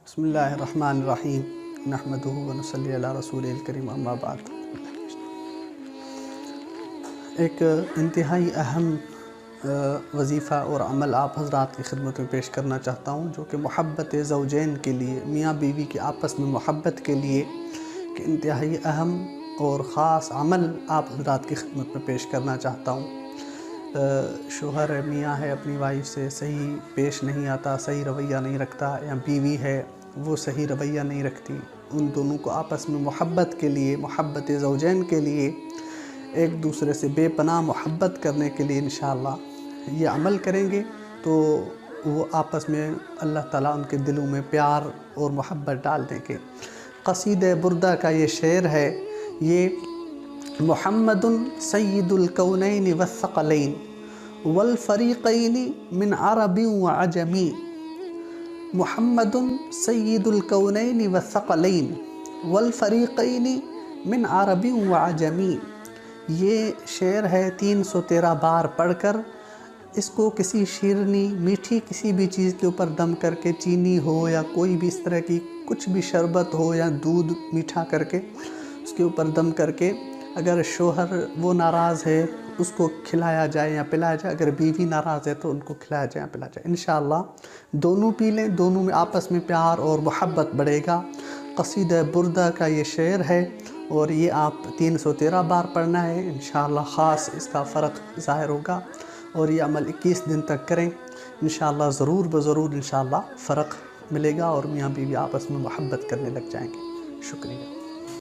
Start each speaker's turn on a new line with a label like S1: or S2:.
S1: بسم اللہ الرحمن الرحیم نحمدہ ونصلی علی رسول الکریم اما بعد۔ ایک انتہائی اہم وظیفہ اور عمل آپ حضرات کی خدمت میں پیش کرنا چاہتا ہوں، جو کہ محبت زوجین کے لیے، میاں بیوی کے آپس میں محبت کے لیے کہ انتہائی اہم اور خاص عمل آپ حضرات کی خدمت میں پیش کرنا چاہتا ہوں۔ شوہر میاں ہے اپنی وائف سے صحیح پیش نہیں آتا، صحیح رویہ نہیں رکھتا، یا بیوی ہے وہ صحیح رویہ نہیں رکھتی، ان دونوں کو آپس میں محبت کے لیے، محبت زوجین کے لیے، ایک دوسرے سے بے پناہ محبت کرنے کے لیے انشاءاللہ یہ عمل کریں گے تو وہ آپس میں اللہ تعالیٰ ان کے دلوں میں پیار اور محبت ڈال دیں گے۔ قصیدہ بردہ کا یہ شعر ہے، یہ محمد سید الکونین والثقلین والفریقین من عرب وعجمی۔ محمد سید الکونین والثقلین والفریقین من عرب وعجمی۔ یہ شعر ہے 313 بار پڑھ کر اس کو کسی شیرنی میٹھی کسی بھی چیز کے اوپر دم کر کے، چینی ہو یا کوئی بھی اس طرح کی کچھ بھی شربت ہو یا دودھ میٹھا کر کے اس کے اوپر دم کر کے، اگر شوہر وہ ناراض ہے اس کو کھلایا جائے یا پلایا جائے، اگر بیوی ناراض ہے تو ان کو کھلایا جائے یا پلایا جائے، انشاءاللہ دونوں پی لیں، دونوں میں آپس میں پیار اور محبت بڑھے گا۔ قصیدہ بردہ کا یہ شعر ہے اور یہ آپ 313 بار پڑھنا ہے، انشاءاللہ خاص اس کا فرق ظاہر ہوگا، اور یہ عمل 21 دن تک کریں، انشاءاللہ ضرور بضرور انشاءاللہ فرق ملے گا اور میاں بیوی آپس میں محبت کرنے لگ جائیں گے۔ شکریہ۔